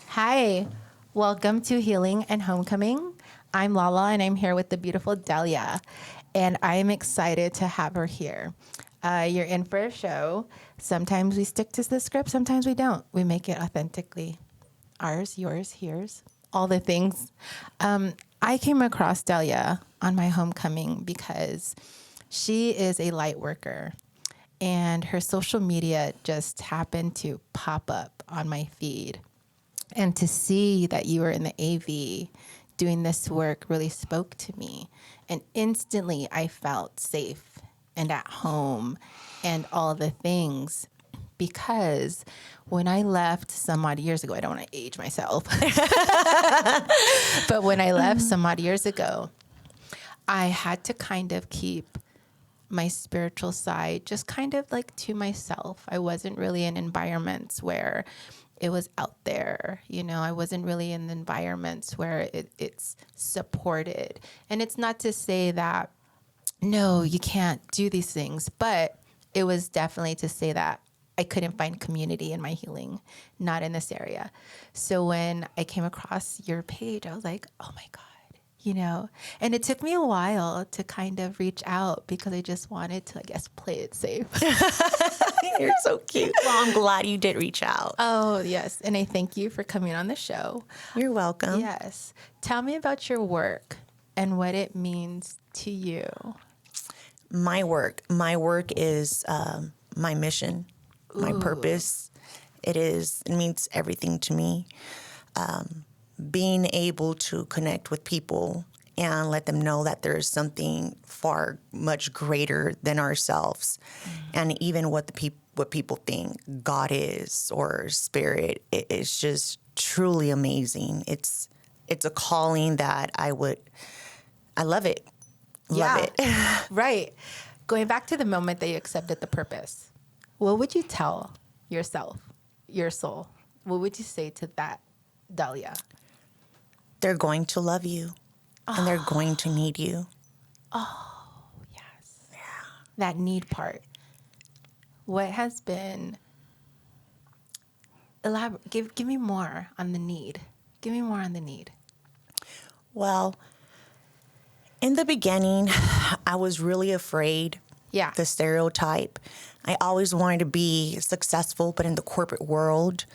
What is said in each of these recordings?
Hi, welcome to Healing and Homecoming. I'm Lala and I'm here with the beautiful Delia, and I'm excited to have her here. You're in for a show. Sometimes we stick to the script, sometimes we don't. We make it authentically ours, yours, hers, all the things. I came across Delia on my homecoming because she is a light worker, and her social media just happened to pop up on my feed. And to see that you were in the AV doing this work really spoke to me. And instantly I felt safe and at home and all the things. Because when I left some odd years ago, I don't want to age myself, but when I left some odd years ago, I had to kind of keep my spiritual side just kind of like to myself. I wasn't really in environments where it was out there. I wasn't really in environments where it's supported. And it's not to say that, no, you can't do these things, but it was definitely to say that I couldn't find community in my healing, not in this area. So when I came across your page, I was like, oh my God. And it took me a while to kind of reach out because I just wanted to, I guess, play it safe. You're so cute. Well, I'm glad you did reach out. Oh, yes. And I thank you for coming on the show. You're welcome. Yes. Tell me about your work and what it means to you. My work is my mission, my purpose. It means everything to me. Being able to connect with people and let them know that there's something far much greater than ourselves, and even what people think God is or spirit. It's just truly amazing. It's a calling that I love it. Love it. Right. Going back to the moment that you accepted the purpose, what would you tell yourself, your soul? What would you say to that, Delia? They're going to love you, and they're going to need you. Oh, yes. Yeah. That need part. What has been, give me more on the need. Give me more on the need. Well, in the beginning, I was really afraid. Yeah. The stereotype. I always wanted to be successful, but in the corporate world.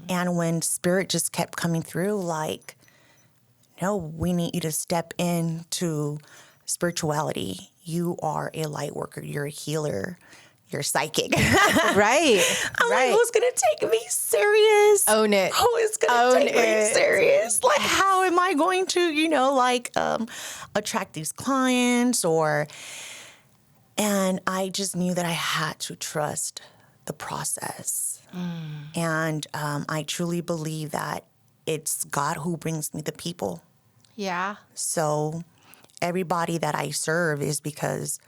And when spirit just kept coming through, like, no, we need you to step into spirituality. You are a light worker. You're a healer. You're psychic. Right. I'm like, who's going to take me serious? Own it. Who is going to take me serious? Like, how am I going to, attract these clients and I just knew that I had to trust the process. And I truly believe that it's God who brings me the people. Yeah. So everybody that I serve is because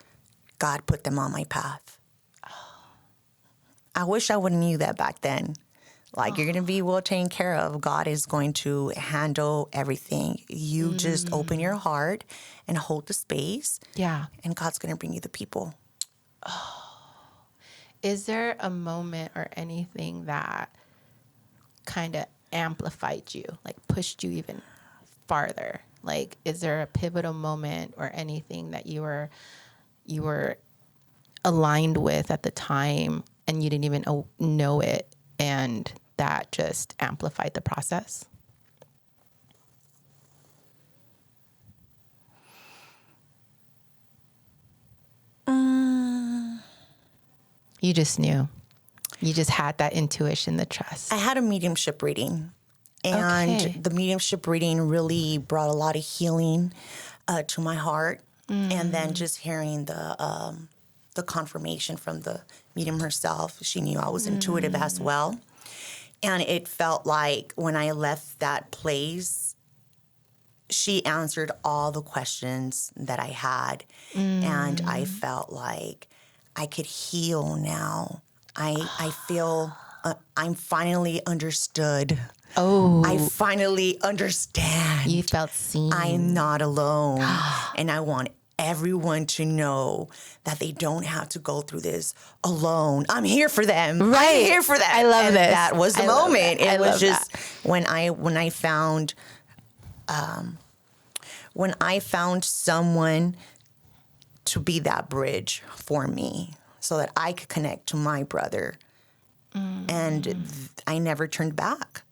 God put them on my path. I wish I would have knew that back then. Like, you're going to be well taken care of. God is going to handle everything. You just open your heart and hold the space. Yeah. And God's going to bring you the people. Oh. Is there a moment or anything that kind of amplified you, like pushed you even farther? Like, is there a pivotal moment or anything that you were aligned with at the time and you didn't even know it, and that just amplified the process? You just knew. You just had that intuition, the trust. I had a mediumship reading, and the mediumship reading really brought a lot of healing to my heart. And then just hearing the confirmation from the medium herself, she knew I was intuitive as well. And it felt like when I left that place, she answered all the questions that I had. And I felt like I could heal now. I feel I'm finally understood. Oh. I finally understand. You felt seen. I'm not alone. And I want everyone to know that they don't have to go through this alone. I'm here for them. Right. I'm here for them. I love and this. That was the moment. It was just when I found someone to be that bridge for me so that I could connect to my brother. And I never turned back.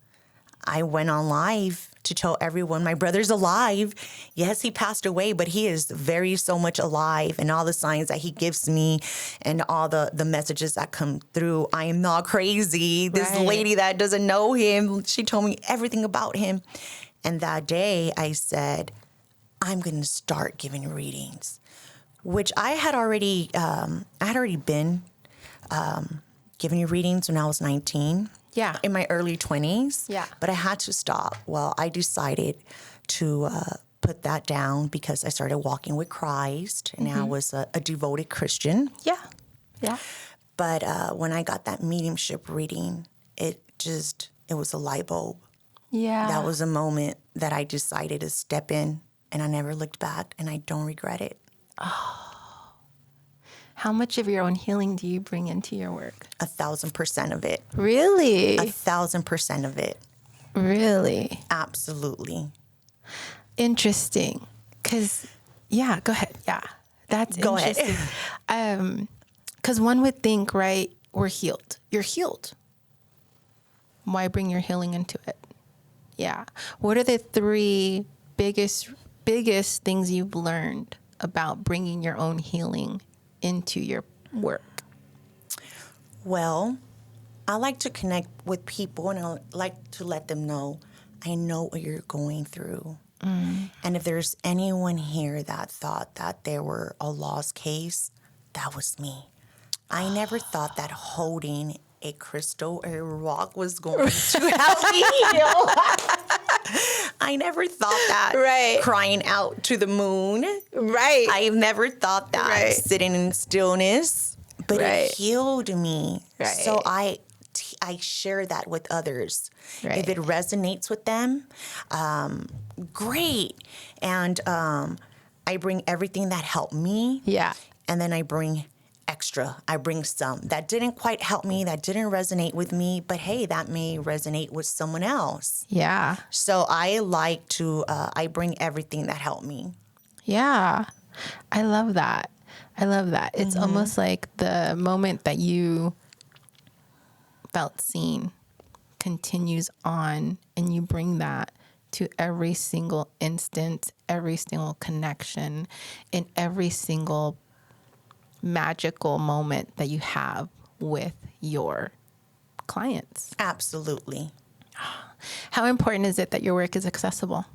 I went on live to tell everyone my brother's alive. Yes, he passed away, but he is so much alive, and all the signs that he gives me and all the messages that come through. I am not crazy. This lady that doesn't know him, she told me everything about him. And that day I said, I'm going to start giving readings, which I had already been giving you readings when I was 19. Yeah. In my early 20s. Yeah. But I had to stop. Well, I decided to put that down because I started walking with Christ, and I was a devoted Christian. Yeah. Yeah. But when I got that mediumship reading, it was a light bulb. Yeah. That was a moment that I decided to step in, and I never looked back, and I don't regret it. How much of your own healing do you bring into your work? 1,000% of it. Really? 1,000% of it. Really? Absolutely. Interesting. Because, yeah, go ahead. Yeah, that's Go interesting. ahead. Because one would think, right, we're healed. You're healed. Why bring your healing into it? Yeah. What are the 3 biggest things you've learned about bringing your own healing into your work? Well, I like to connect with people, and I like to let them know I know what you're going through. And if there's anyone here that thought that they were a lost case, that was me. I never thought that holding a crystal or a rock was going to help me heal. I never thought that. Right. Crying out to the moon. Right. I've never thought that. Right. Sitting in stillness. But Right. it healed me. Right. So I share that with others. Right. If it resonates with them, great. And I bring everything that helped me. Yeah. And then I bring extra. I bring some that didn't quite help me, that didn't resonate with me, but hey, that may resonate with someone else. Yeah. So I like to, I bring everything that helped me. Yeah. I love that. It's almost like the moment that you felt seen continues on, and you bring that to every single instant, every single connection, in every single magical moment that you have with your clients. Absolutely. How important is it that your work is accessible?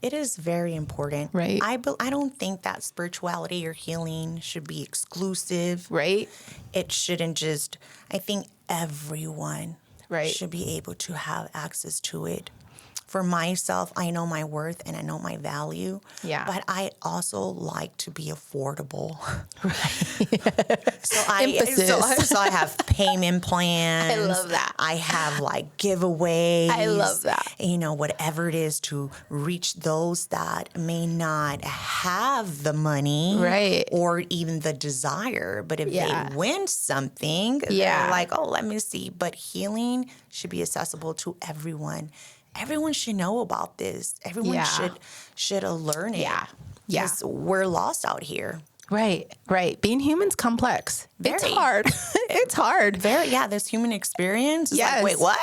It is very important. Right. I don't think that spirituality or healing should be exclusive. Right? It shouldn't just, I think everyone Right. should be able to have access to it. For myself, I know my worth and I know my value. Yeah. But I also like to be affordable. Right. So I have payment plans. I love that. I have like giveaways. I love that. Whatever it is to reach those that may not have the money. Right. Or even the desire. But if Yeah. they win something, Yeah. they're like, oh, let me see. But healing should be accessible to everyone. Everyone should know about this. Everyone Yeah. should learn it. Yeah. Yeah. Because we're lost out here. Right. Being human's complex. It's Very. hard. It's hard. This human experience is Yes. like, wait, what?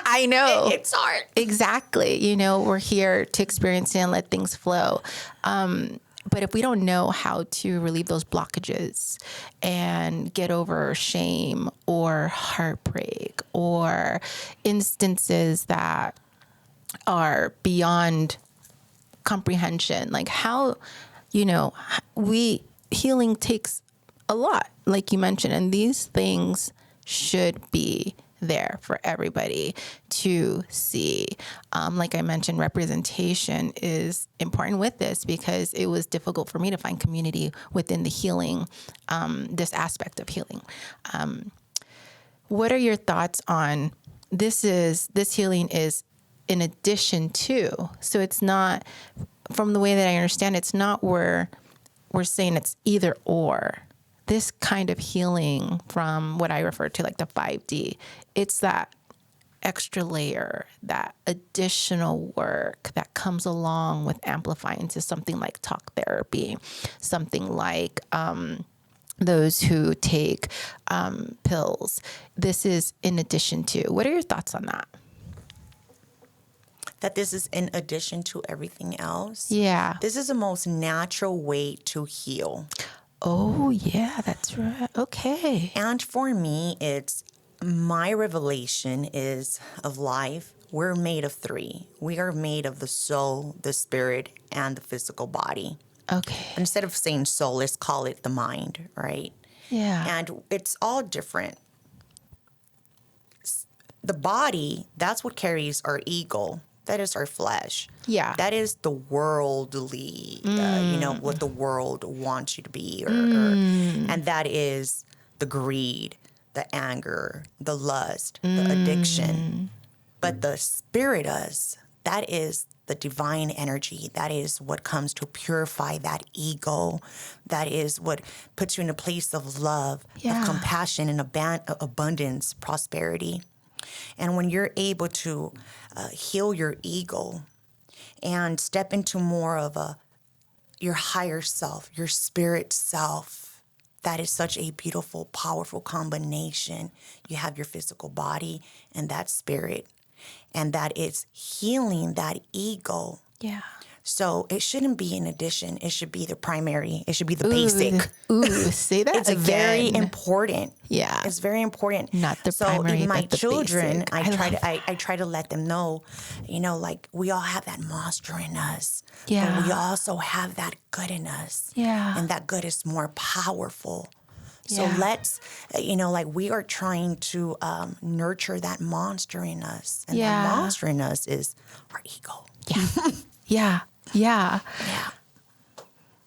I know. It's hard. Exactly. We're here to experience it and let things flow. But if we don't know how to relieve those blockages and get over shame or heartbreak or instances that are beyond comprehension, like how, healing takes a lot, like you mentioned, and these things should be there for everybody to see. Like I mentioned, representation is important with this because it was difficult for me to find community within the healing, this aspect of healing. What are your thoughts on this healing is in addition to, so it's not, from the way that I understand, it's not where we're saying it's either or. This kind of healing from what I refer to like the 5D, it's that extra layer, that additional work that comes along with amplifying to something like talk therapy, something like those who take pills. This is in addition to. What are your thoughts on that? That this is in addition to everything else. Yeah. This is the most natural way to heal. Oh, yeah, that's right. Okay. And for me, it's my revelation is of life. We're made of three. We are made of the soul, the spirit, and the physical body. Okay. Instead of saying soul, let's call it the mind, right? Yeah. And it's all different. The body, that's what carries our ego. That is our flesh. Yeah. That is the worldly, what the world wants you to be. And that is the greed, the anger, the lust, the addiction. But the spirit us, that is the divine energy. That is what comes to purify that ego. That is what puts you in a place of love, of compassion, and abundance, prosperity. And when you're able to heal your ego and step into more of your higher self, your spirit self, that is such a beautiful, powerful combination. You have your physical body and that spirit, and that is healing that ego. Yeah. So it shouldn't be an addition. It should be the primary. It should be the basic. Ooh, say that It's again. very important. Yeah. It's very important. Not the primary, So my but the children, basic. I try to let them know, like we all have that monster in us. Yeah. But we also have that good in us. Yeah. And that good is more powerful. So Yeah. let's, like we are trying to nurture that monster in us. And Yeah. that monster in us is our ego. Yeah. Yeah. Yeah. Yeah.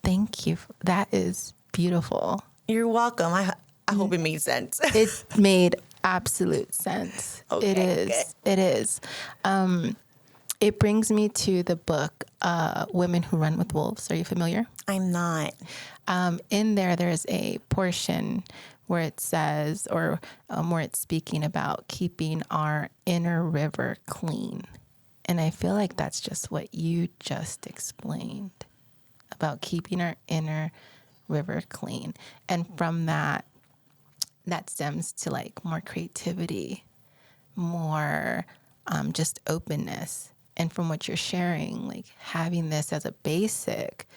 Thank you. That is beautiful. You're welcome. I hope it made sense. It made absolute sense. Okay, It is. good. It is. It brings me to the book, Women Who Run with Wolves. Are you familiar? I'm not. In there's a portion where it says, or where it's speaking about keeping our inner river clean. And I feel like that's just what you just explained about keeping our inner river clean. And from that stems to like more creativity, more just openness. And from what you're sharing, like having this as a basic,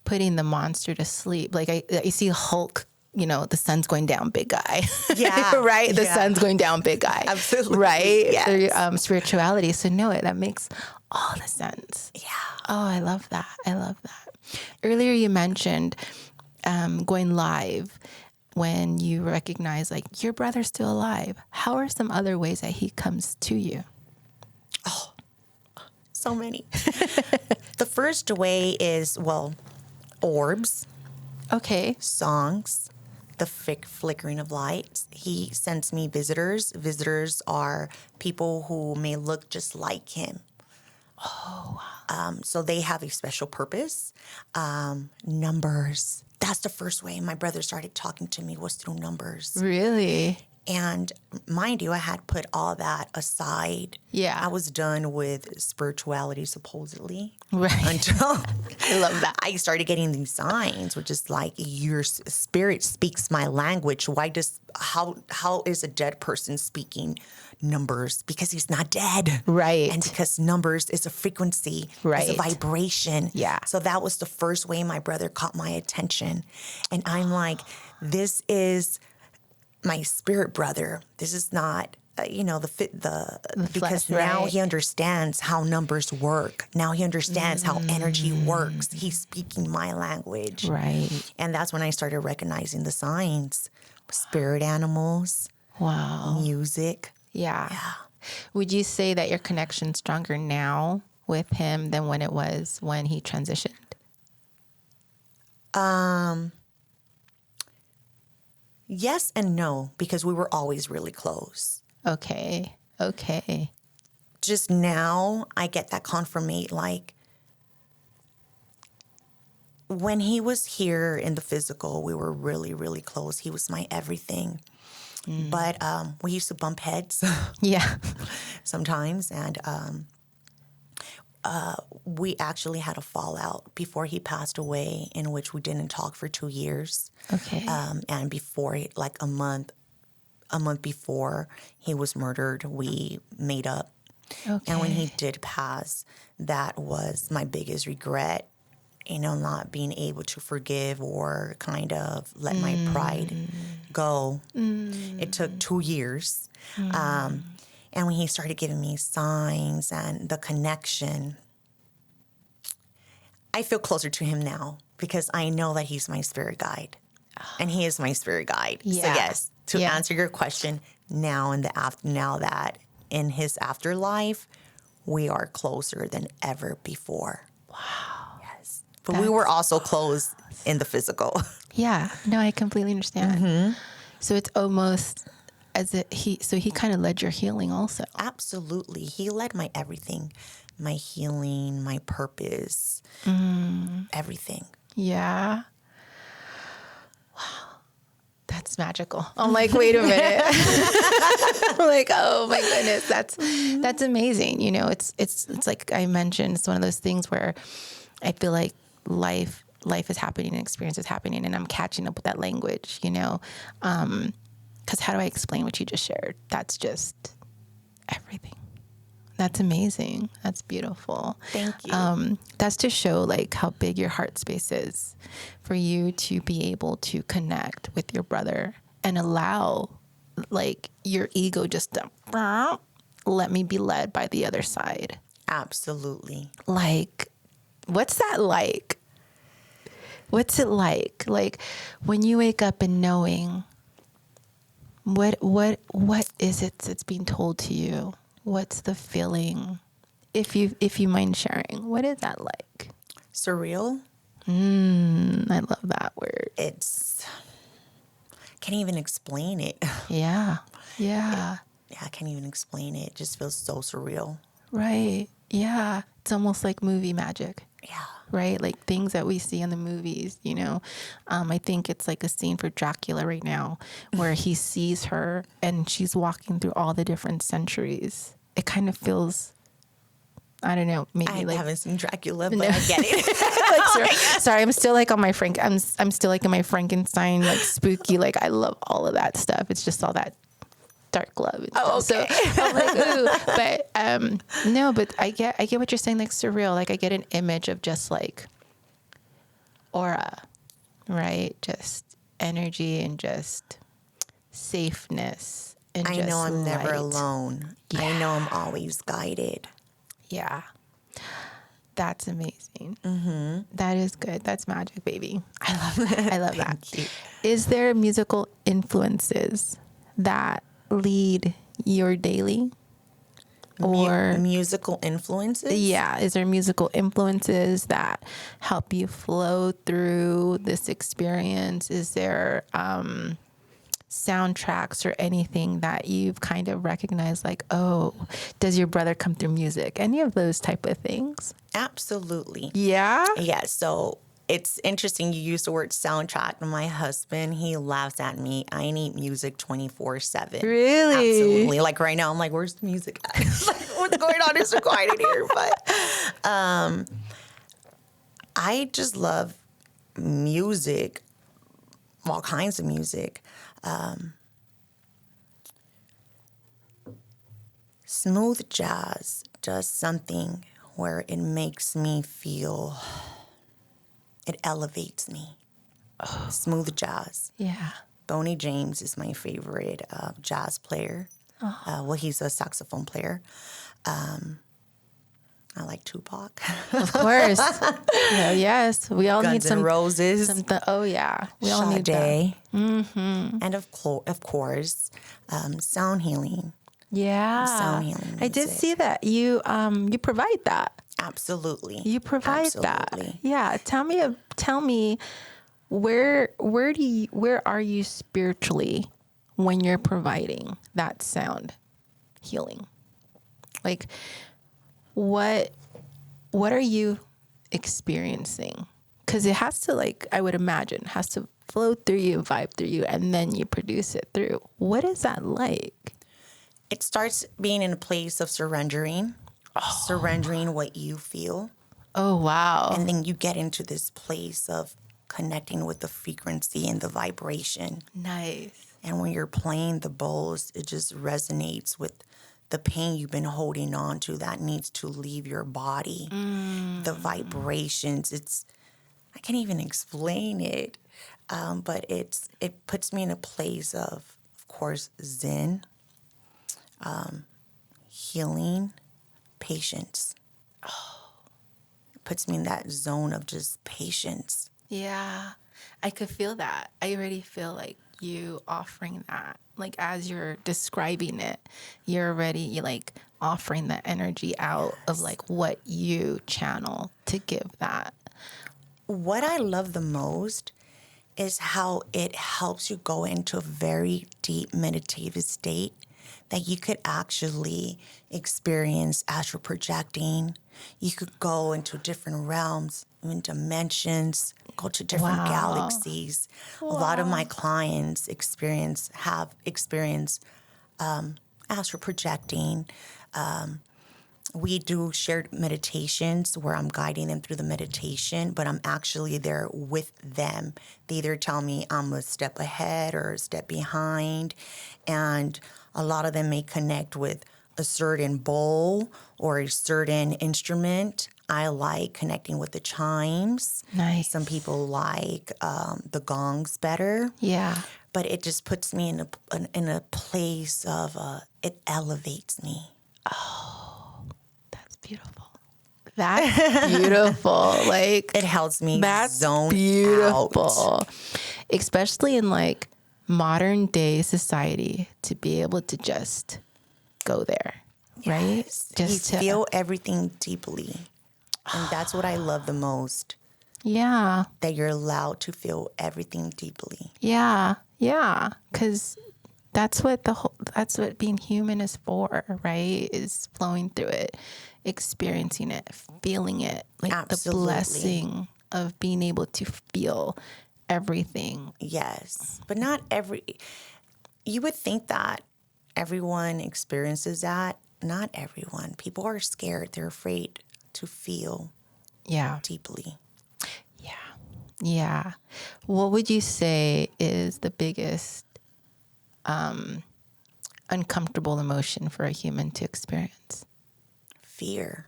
putting the monster to sleep. Like I see Hulk, the sun's going down, big guy. Yeah. Right? The Yeah. sun's going down, big guy. Absolutely. Right? Yes. Through spirituality. So no, that makes all the sense. Yeah. Oh, I love that. I love that. Earlier you mentioned going live when you recognize like your brother's still alive. How are some other ways that he comes to you? So many. The first way is, orbs, Okay. songs, the flickering of lights. He sends me visitors. Visitors are people who may look just like him. Oh, wow. So they have a special purpose. Numbers. That's the first way my brother started talking to me, was through numbers. Really? And mind you, I had put all that aside. Yeah. I was done with spirituality, supposedly. Right. Until I love that. I started getting these signs, which is like, your spirit speaks my language. How is a dead person speaking numbers? Because he's not dead. Right. And because numbers is a frequency, Right. is a vibration. Yeah. So that was the first way my brother caught my attention. And I'm like, this is my spirit brother. This is not, because flesh, now right. he understands how numbers work. Now he understands how energy works. He's speaking my language. Right. And that's when I started recognizing the signs, spirit animals, Wow. music. Yeah. Would you say that your connection's stronger now with him than when it was when he transitioned? Yes and no, because we were always really close. Okay. Just now, I get that confirmation, like, when he was here in the physical, we were really, really close. He was my everything. But we used to bump heads. Yeah. Sometimes. And we actually had a fallout before he passed away, in which we didn't talk for 2 years. Okay. And before, like a month before he was murdered, we made up. Okay. And when he did pass, that was my biggest regret, not being able to forgive or kind of let my pride go. It took 2 years. And when he started giving me signs and the connection, I feel closer to him now because I know that he's my spirit guide. And he is my spirit guide. Yeah. So yes, to answer your question, now that in his afterlife, we are closer than ever before. Wow. Yes. But we were also close in the physical. Yeah. No, I completely understand. So it's almost as if he kind of led your healing also. Absolutely. He led my everything, my healing, my purpose, everything. Yeah. Wow. That's magical. I'm like, wait a minute. I'm like, oh my goodness, that's amazing. It's like I mentioned, it's one of those things where I feel like life is happening and experience is happening, and I'm catching up with that language, because how do I explain what you just shared? That's just everything. That's amazing. That's beautiful. Thank you. That's to show like how big your heart space is for you to be able to connect with your brother and allow like your ego just to let me be led by the other side. Absolutely. Like, what's that like? What's it like? Like when you wake up and knowing what is it that's being told to you? What's the feeling? If you mind sharing, what is that like? Surreal. I love that word. Can't even explain it. Yeah. Yeah. I can't even explain it. It just feels so surreal. Right. Yeah. It's almost like movie magic. Yeah. Right? Like things that we see in the movies, I think it's like a scene for Dracula right now where he sees her and she's walking through all the different centuries. It kind of feels, I don't know, maybe I like, haven't seen Dracula, but I get it. like, sorry, I'm still like on my I'm still like in my Frankenstein, like spooky, like I love all of that stuff. It's just all that dark love. And stuff. Okay. So I'm like, ooh, but no, but I get what you're saying, like surreal. Like I get an image of just like aura, right? Just energy and just safeness. And I just know I'm never light. alone. Yeah. I know I'm always guided. Yeah. That's amazing. That is good. That's magic, baby. I love that. I love that. Thank you. Is there musical influences that lead your daily? Or musical influences? yeah, is there musical influences that help you flow through this experience? Is there soundtracks or anything that you've kind of recognized, like, oh, does your brother come through music? Any of those type of things? Absolutely. Yeah. Yeah. So it's interesting you use the word soundtrack. My husband, he laughs at me. I need music 24/7. Really? Absolutely. Like right now, I'm like, where's the music at? Like, what's going on? It's so quiet in here. But I just love music, all kinds of music. Smooth jazz does something where it makes me feel, it elevates me. Smooth jazz. Yeah. Boney James is my favorite jazz player. Well, he's a saxophone player. I like Tupac. Of course. Yeah, yes. We all Guns need some N' Roses. oh yeah. We all need that. Sade. And of course, sound healing. Yeah. Sound healing I did music. see that. You provide that. Absolutely. You provide Absolutely. that. Yeah. Tell me where are you spiritually when you're providing that sound healing? Like what are you experiencing? because it has to, like, I would imagine, has to flow through you, vibe through you, and then you produce it through. What is that like? It starts being in a place of surrendering what you feel. Oh, wow. And then you get into this place of connecting with the frequency and the vibration. Nice. And when you're playing the bowls, it just resonates with the pain you've been holding on to that needs to leave your body. The vibrations, I can't even explain it. But it puts me in a place of course, Zen, healing, patience. It puts me in that zone of just patience. Yeah, I could feel that. I already feel like you offering that. Like, as you're describing it, you're already like offering the energy out of like what you channel to give that. What I love the most is how it helps you go into a very deep meditative state that you could actually experience astral projecting. You could go into different realms, even dimensions, go to different galaxies. A lot of my clients have experienced astral projecting. We do shared meditations where I'm guiding them through the meditation, but I'm actually there with them. They either tell me I'm a step ahead or a step behind, and a lot of them may connect with a certain bowl or a certain instrument. I like connecting with the chimes. Nice. Some people like the gongs better. Yeah. But it just puts me in a place of, it elevates me. That's beautiful. That's beautiful. Like, It helps me zone beautiful. out. Especially in like modern day society, to be able to just go there, right? Just you feel everything deeply. And that's what I love the most. Yeah. That you're allowed to feel everything deeply. Yeah. Yeah. Because that's what being human is for, right? Is flowing through it, experiencing it, feeling it, like Absolutely. the blessing of being able to feel everything. Yes. But not you would think that everyone experiences that. Not everyone. People are scared. They're afraid to feel deeply. Yeah. Yeah. What would you say is the biggest uncomfortable emotion for a human to experience? Fear.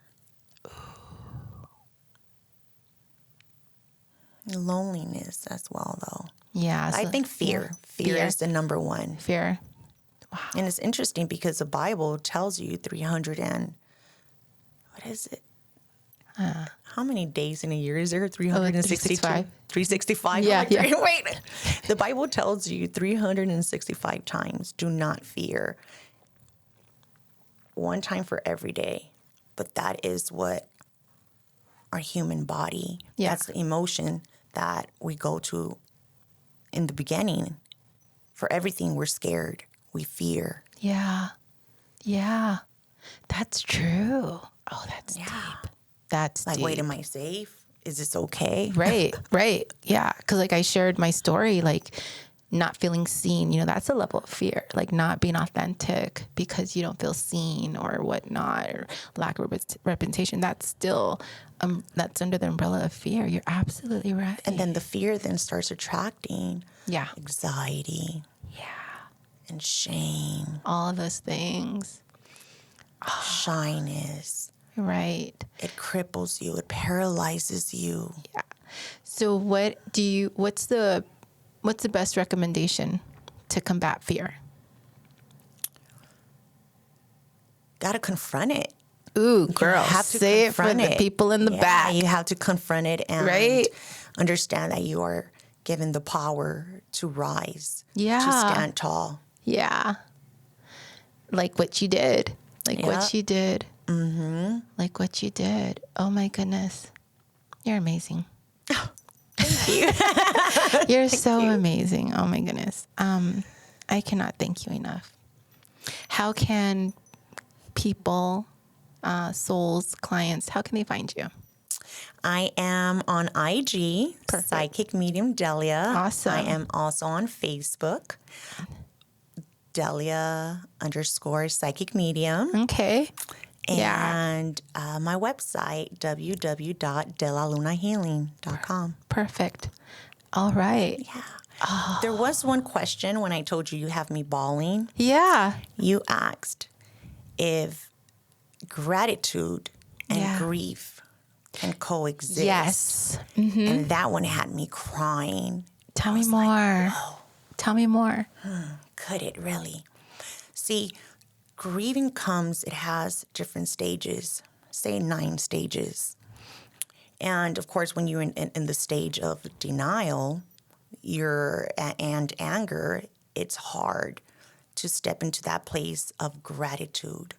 Loneliness as well, though. Yeah. I think fear. Fear is the number one. Fear. Wow. And it's interesting because the Bible tells you 300 and what is it? How many days in a year is there? 362? 365? Yeah, Wait. The Bible tells you 365 times, do not fear. One time for every day. But that is what our human body, that's the emotion that we go to in the beginning. For everything, we're scared. We fear. Yeah. Yeah. That's true. Oh, that's deep. That's like, deep. wait, am I safe? Is this okay? Right. Yeah. Because like I shared my story, like not feeling seen, that's a level of fear, like not being authentic because you don't feel seen or whatnot, or lack of representation. That's still, that's under the umbrella of fear. You're absolutely right. And then the fear then starts attracting anxiety. Yeah. And shame. All of those things. Shyness. Right. It cripples you. It paralyzes you. Yeah. So what's the best recommendation to combat fear? Got to confront it. Ooh, girl, say it for the people in the back. You have to confront it and understand that you are given the power to rise, to stand tall. Yeah. Like what you did. What you did. Mm-hmm. Like what you did. Oh, my goodness. You're amazing. Thank you. You're so amazing. Oh, my goodness. I cannot thank you enough. How can people, souls, clients, how can they find you? I am on IG, Perfect. Psychic Medium Delia. Awesome. I am also on Facebook, Delia_Psychic Medium. Okay. And my website, www.delalunahealing.com. Perfect. All right. Yeah. There was one question when I told you have me bawling. Yeah. You asked if gratitude and grief can coexist. Yes. And that one had me crying. Tell me more. Like, whoa. Tell me more. Could it really? See, grieving it has different stages, say 9 stages. And of course, when you're in the stage of denial, and anger, it's hard to step into that place of gratitude.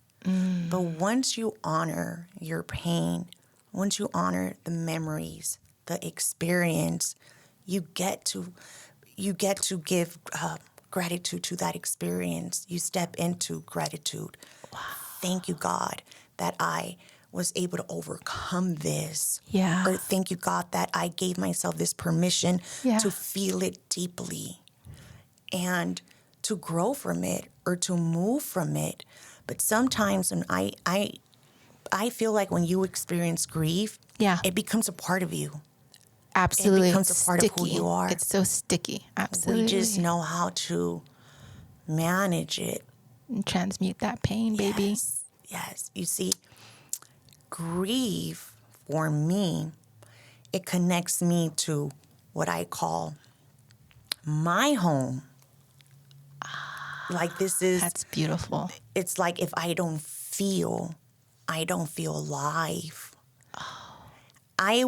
But once you honor your pain, once you honor the memories, the experience, you get to give gratitude to that experience. You step into gratitude. Wow. Thank you, God, that I was able to overcome this. Yeah. Or thank you, God, that I gave myself this permission to feel it deeply and to grow from it or to move from it. But sometimes when I feel like when you experience grief, it becomes a part of you. Absolutely. It becomes a part of who you are. It's so sticky. Absolutely. We just know how to manage it. And transmute that pain, baby. Yes. You see, grief, for me, it connects me to what I call my home. Like That's beautiful. It's like if I don't feel alive. I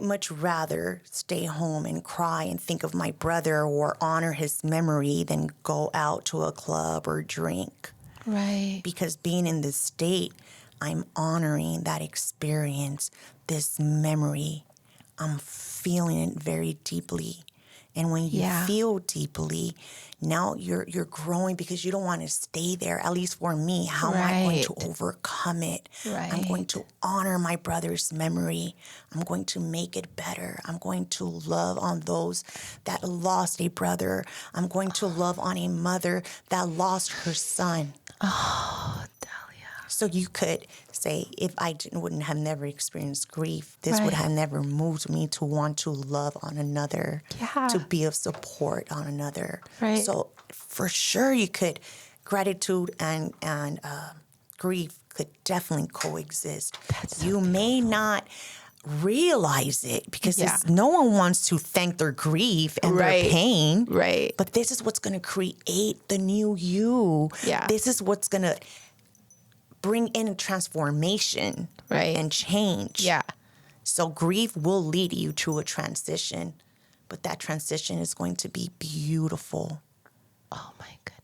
much rather stay home and cry and think of my brother or honor his memory than go out to a club or drink. Right. Because being in this state, I'm honoring that experience, this memory. I'm feeling it very deeply. And when you feel deeply, now you're growing because you don't want to stay there. At least for me, how am I going to overcome it? Right. I'm going to honor my brother's memory. I'm going to make it better. I'm going to love on those that lost a brother. I'm going to love on a mother that lost her son. Oh, Delia. So you could say, if I wouldn't have never experienced grief, this would have never moved me to want to love on another, to be of support on another. Right. So for sure, gratitude and grief could definitely coexist. You may not realize it because no one wants to thank their grief and their pain. Right. But this is what's going to create the new you. Yeah. This is what's going to bring in transformation and change. Yeah. So grief will lead you to a transition, but that transition is going to be beautiful. Oh my goodness.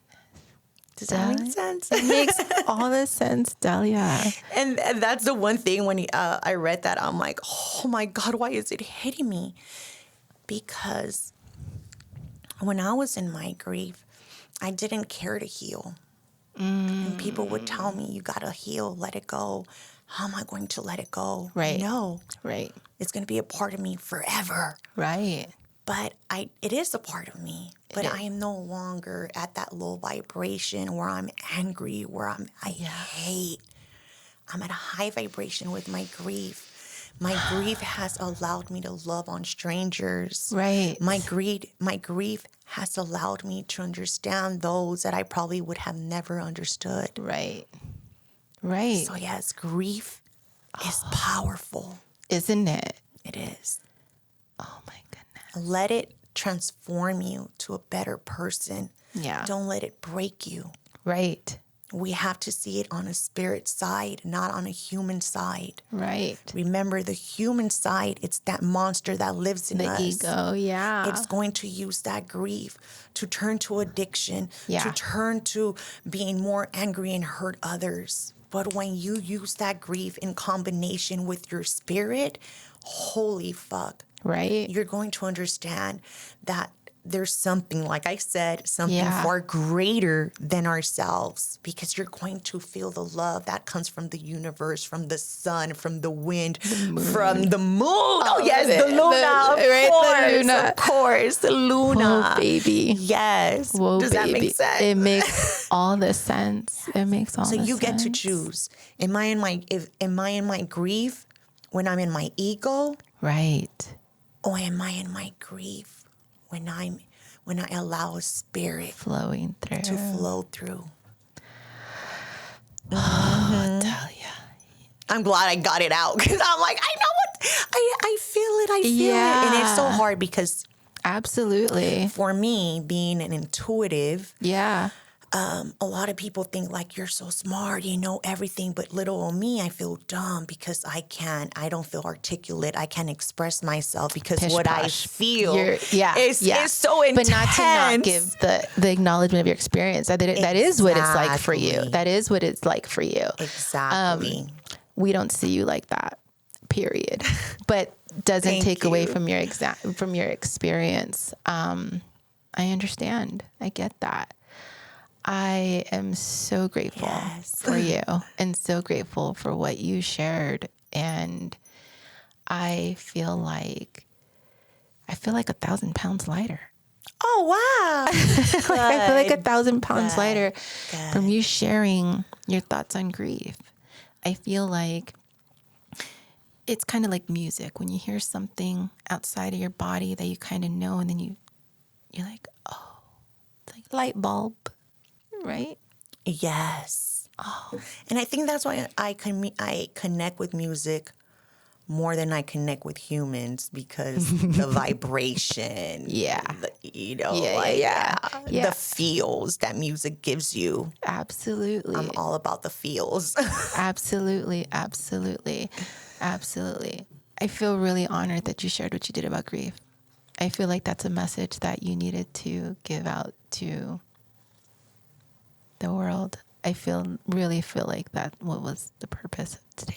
Does that make sense? It makes all the sense, Delia. And that's the one thing when I read that, I'm like, oh my God, why is it hitting me? Because when I was in my grief, I didn't care to heal. And people would tell me, you got to heal, let it go. How am I going to let it go? Right. No. Right. It's going to be a part of me forever. Right. But it is a part of me. But I am no longer at that low vibration where I'm angry, where I hate. I'm at a high vibration with my grief. My grief has allowed me to love on strangers. Right. My grief has allowed me to understand those that I probably would have never understood. Right. Right. So yes, grief is powerful. Isn't it? It is. Oh my goodness. Let it transform you to a better person. Yeah. Don't let it break you. Right. We have to see it on a spirit side, not on a human side. Right. Remember, the human side, it's that monster that lives in us. The ego, yeah. It's going to use that grief to turn to addiction, to turn to being more angry and hurt others. But when you use that grief in combination with your spirit, holy fuck. Right. You're going to understand that there's something, like I said, something far greater than ourselves, because you're going to feel the love that comes from the universe, from the sun, from the wind, from the moon. Oh, yes, the Luna, of course, the Luna. Whoa, baby. Yes. Whoa, Does baby. that make sense? It makes all the sense. It makes all the sense. So you get to choose. Am I in my grief when I'm in my ego? Right. Or am I in my grief when I allow a spirit Flowing through. to flow through? Oh, Delia. I'm glad I got it out, because I'm like, I know what, I feel it. I feel it. And it's so hard because absolutely, for me, being an intuitive, a lot of people think like, you're so smart, you know everything, but little old me, I feel dumb because I don't feel articulate. I can't express myself because Pish what posh. I feel is so intense. But not to not give the acknowledgement of your experience. That is what it's like for you. That is what it's like for you. Exactly. We don't see you like that, period. But doesn't take away from your experience. I understand. I get that. I am so grateful for you and so grateful for what you shared. And I feel like 1,000 pounds lighter. Oh, wow. I feel like 1,000 pounds lighter from you sharing your thoughts on grief. I feel like it's kind of like music. When you hear something outside of your body that you kind of know, and then you're like, oh, it's like a light bulb. Right? Yes. Oh. And I think that's why I connect with music more than I connect with humans, because the vibration, the feels that music gives you. Absolutely. I'm all about the feels. Absolutely. Absolutely. Absolutely. I feel really honored that you shared what you did about grief. I feel like that's a message that you needed to give out to the world. I really feel like that what was the purpose of today.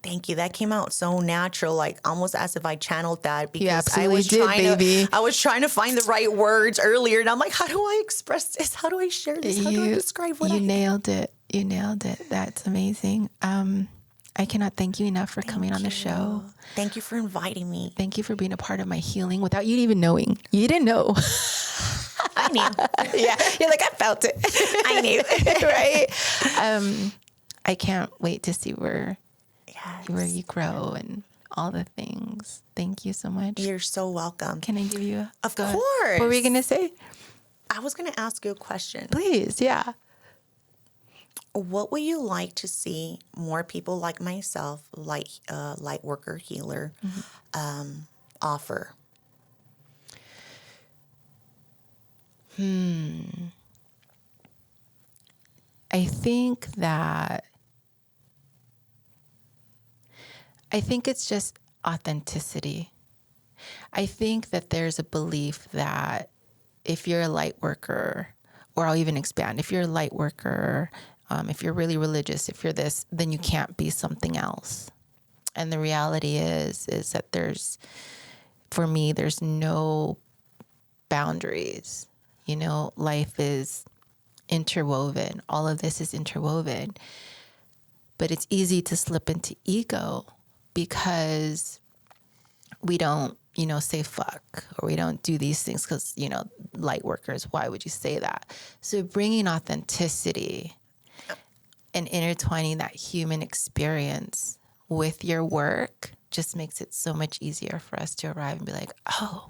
Thank you. That came out so natural, like almost as if I channeled that, because I was trying to find the right words earlier, and I'm like, how do I express this? How do I share this? How do I describe what nailed it. You nailed it. That's amazing. I cannot thank you enough for coming on the show. Thank you for inviting me. Thank you for being a part of my healing without you even knowing. You didn't know. I knew. Yeah. You're like, I felt it. I knew. Right? I can't wait to see where you grow and all the things. Thank you so much. You're so welcome. Can I give you Of course. What were you going to say? I was going to ask you a question. Please, yeah. What would you like to see more people like myself, like light worker, healer, offer? I think it's just authenticity. I think that there's a belief that if you're a light worker, or I'll even expand, if you're a light worker, if you're really religious, if you're this, then you can't be something else. And the reality is that for me, there's no boundaries. You know, life is interwoven. All of this is interwoven. But it's easy to slip into ego because we don't, say fuck, or we don't do these things because, light workers, why would you say that? So bringing authenticity and intertwining that human experience with your work just makes it so much easier for us to arrive and be like, oh,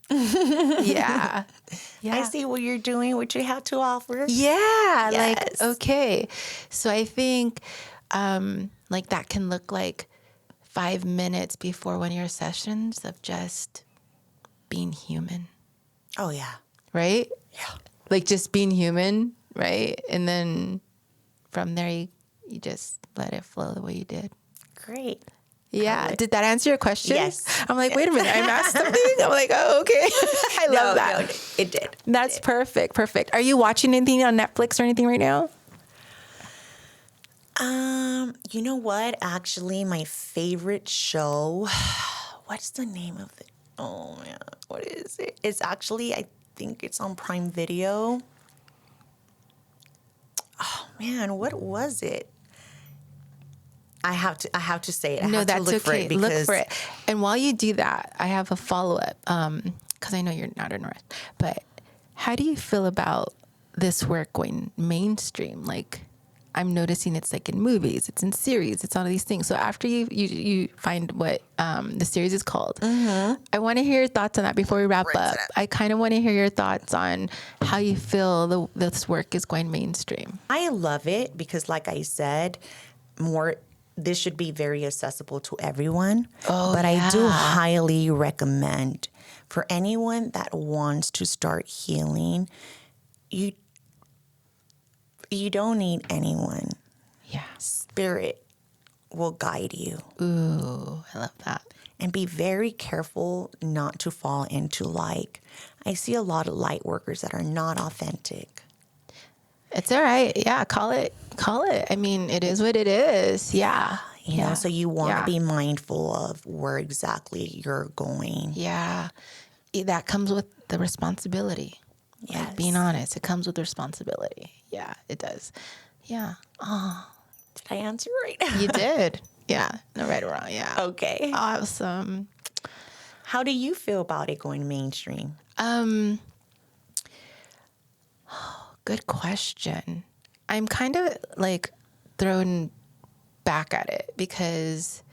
yeah. I see what you're doing, what you have to offer. Yeah. Yes. Like, okay. So I think like that can look like 5 minutes before one of your sessions of just being human. Oh, yeah. Right? Yeah. Like just being human, right? And then from there, you just let it flow the way you did. Great. Yeah. Did that answer your question? Yes. I'm like, wait a minute. I'm asked something. I'm like, oh, okay. I love that. No, it did. That's perfect. Perfect. Are you watching anything on Netflix or anything right now? You know what? Actually, my favorite show, what's the name of it? Oh man, what is it? It's actually, I think it's on Prime Video. Oh man, what was it? I have to say it. I No, have to that's look for okay. it because Look for it. And while you do that, I have a follow-up, because I know you're not in a rush. But how do you feel about this work going mainstream? Like, I'm noticing it's like in movies, it's in series, it's all of these things. So after you find what the series is called, I want to hear your thoughts on that before we wrap up. I kind of want to hear your thoughts on how you feel this work is going mainstream. I love it because, like I said, this should be very accessible to everyone. But I do highly recommend for anyone that wants to start healing, you don't need anyone. Yeah. Spirit will guide you. Ooh, I love that. And be very careful not to fall into I see a lot of light workers that are not authentic. It's all right. Yeah, call it. I mean, it is what it is. Yeah. You know, so you want to be mindful of where exactly you're going. Yeah. That comes with the responsibility. Yes. Like, being honest, it comes with responsibility. Yeah, it does. Yeah. Oh, Did I answer right? you did. Yeah. No, right or wrong. Yeah. Okay. Awesome. How do you feel about it going mainstream? Good question. I'm kind of like thrown back at it because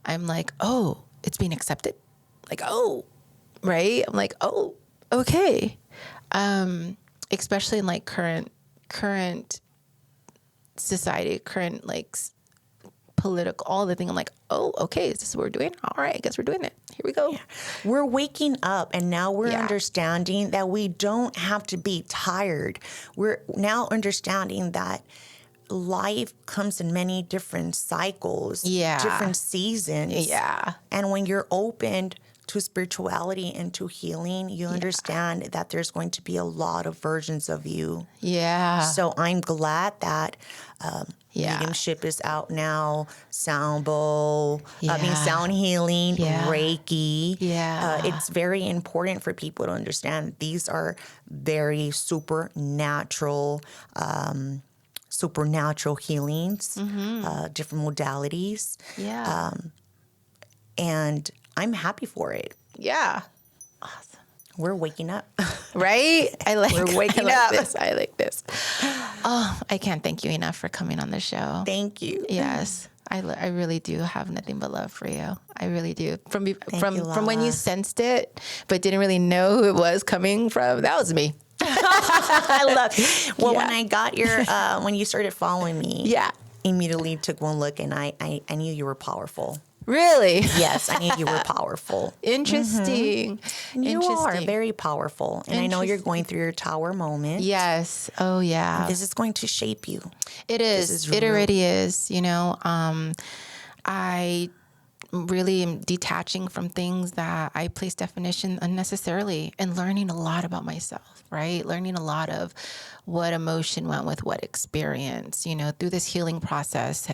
I'm like, oh, it's being accepted. Like, oh, right. I'm like, oh, okay. Especially in like current society, current like political, all the thing. I'm like, oh, okay, is this what we're doing? All right, I guess we're doing it. Here we go. Yeah. We're waking up and now we're understanding that we don't have to be tired. We're now understanding that life comes in many different cycles, different seasons. Yeah. And when you're opened to spirituality and to healing, you understand that there's going to be a lot of versions of you. Yeah. So I'm glad that mediumship is out now, sound bowl, sound healing, Reiki. Yeah. It's very important for people to understand these are very supernatural healings, different modalities. Yeah. And I'm happy for it. Yeah. Awesome. We're waking up. Right? We're waking up. I like this. Oh, I can't thank you enough for coming on the show. Thank you. Yes. I really do have nothing but love for you. I really do. From you, when you sensed it, but didn't really know who it was coming from, that was me. I love it. Well, when I got your, when you started following me, immediately took one look and I knew you were powerful. Really? Yes, I knew you were powerful. Interesting. You are very powerful. And I know you're going through your tower moment. Yes. Oh, yeah. This is going to shape you. It is. It already is. You know, I really am detaching from things that I place definition unnecessarily and learning a lot about myself, right? Learning a lot of what emotion went with what experience, you know, through this healing process.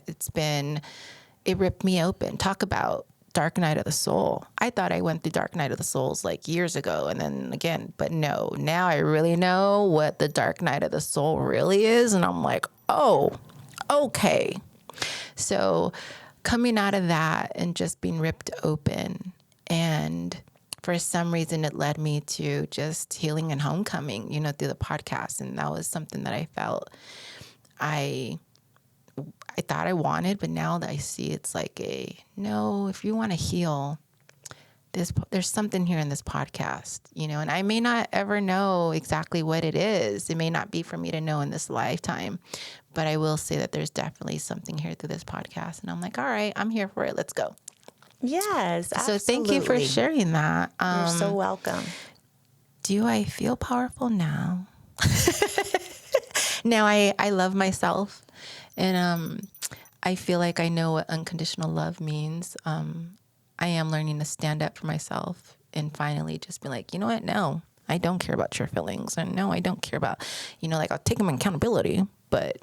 It ripped me open. Talk about dark night of the soul. I thought I went through dark night of the souls like years ago. And then again, but no, now I really know what the dark night of the soul really is. And I'm like, oh, okay. So coming out of that and just being ripped open, and for some reason it led me to just healing and homecoming, you know, through the podcast. And that was something that I felt I thought I wanted, but now that I see it's like no, if you want to heal, there's something here in this podcast, you know, and I may not ever know exactly what it is. It may not be for me to know in this lifetime, but I will say that there's definitely something here through this podcast. And I'm like, all right, I'm here for it. Let's go. Yes, absolutely. So thank you for sharing that. You're so welcome. Do I feel powerful now? Now I love myself. And I feel like I know what unconditional love means. I am learning to stand up for myself and finally just be like, you know what? No, I don't care about your feelings. And no, I don't care about, you know, like I'll take them accountability, but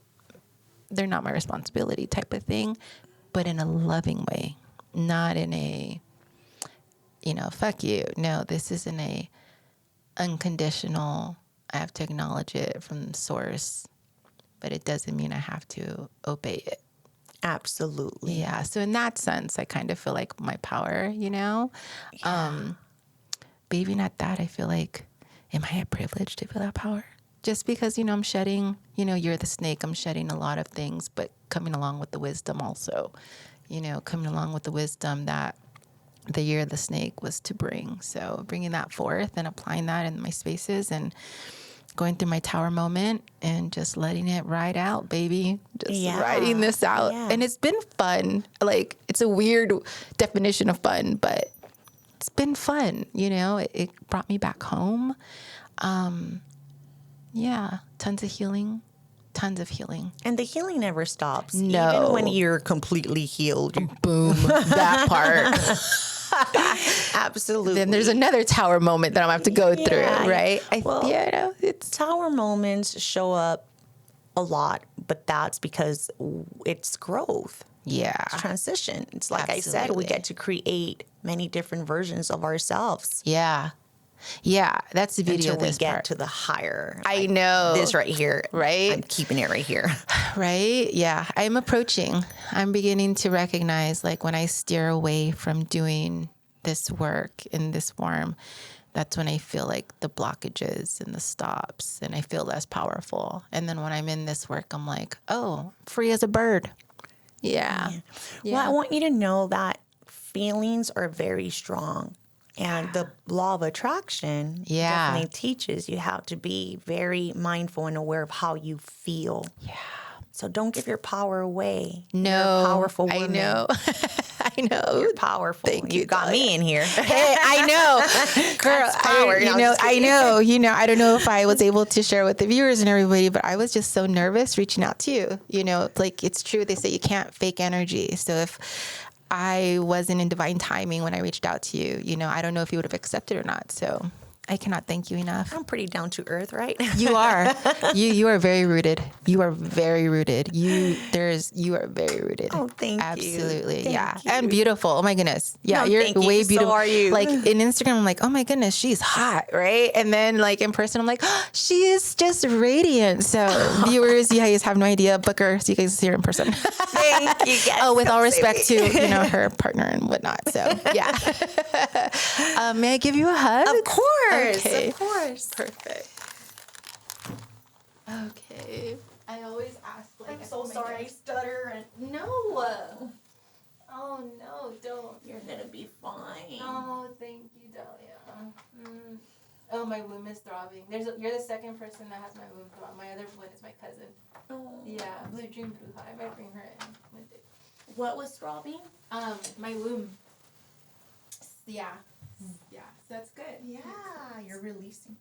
they're not my responsibility type of thing, but in a loving way, not in a, fuck you. No, this isn't a unconditional. I have to acknowledge it from the source, but it doesn't mean I have to obey it. Absolutely. Yeah. So in that sense, I kind of feel like my power, Yeah. But even at that, I feel like, am I a privilege to feel that power? Just because, I'm shedding, you're the snake. I'm shedding a lot of things, but coming along with the wisdom also, coming along with the wisdom that the year of the snake was to bring. So bringing that forth and applying that in my spaces and going through my tower moment and just letting it ride out, baby. Just riding this out. Yeah. And it's been fun. Like, it's a weird definition of fun, but it's been fun. It brought me back home. Tons of healing. And the healing never stops. No. Even when you're completely healed. Boom. That part. Absolutely. Then there's another tower moment that I'm going to have to go through, right? It's tower moments show up a lot, but that's because it's growth. Yeah. It's transition. It's like I said, we get to create many different versions of ourselves. Yeah. Yeah, that's the beauty of this we get part. to the higher. I know. This right here. Right? I'm keeping it right here. Right? Yeah. I'm beginning to recognize, like, when I steer away from doing this work in this form, that's when I feel like the blockages and the stops and I feel less powerful. And then when I'm in this work, I'm like, oh, free as a bird. Yeah. Well, I want you to know that feelings are very strong. And the law of attraction definitely teaches you how to be very mindful and aware of how you feel. Yeah. So don't give your power away. No. You're a powerful woman. I know. I know. You're powerful. Thank you. You got me in here. Hey, I know. Girl, That's power. I know. I don't know if I was able to share with the viewers and everybody, but I was just so nervous reaching out to you. Like, it's true. They say you can't fake energy. So if I wasn't in divine timing when I reached out to you, I don't know if you would have accepted or not. So I cannot thank you enough. I'm pretty down to earth, right? You are. You are very rooted. You are very rooted. You are very rooted. Oh, thank you. Absolutely. Thank yeah. you. And beautiful. Oh my goodness. Yeah, No, you're thank you. way beautiful. So are you. Like, in Instagram, I'm like, oh my goodness, she's hot, right? And then, like, in person, I'm like, oh, she is just radiant. So viewers, you guys have no idea. Book her so you guys see her in person. Thank you. Yes, oh, with all respect to her partner and whatnot. So yeah. May I give you a hug? Of course. Okay. Of course. Perfect. Okay. I always ask, like, I'm so sorry I stutter. And no. Oh no, don't. You're gonna be fine. No, thank you, Delia. Oh, my womb is throbbing. You're the second person that has my womb throb. My other one is my cousin. Oh. Yeah, Blue Dream Bruja. I might bring her in with it. What was throbbing? My womb. Yeah. Yeah. So that's good. Yeah, you're releasing.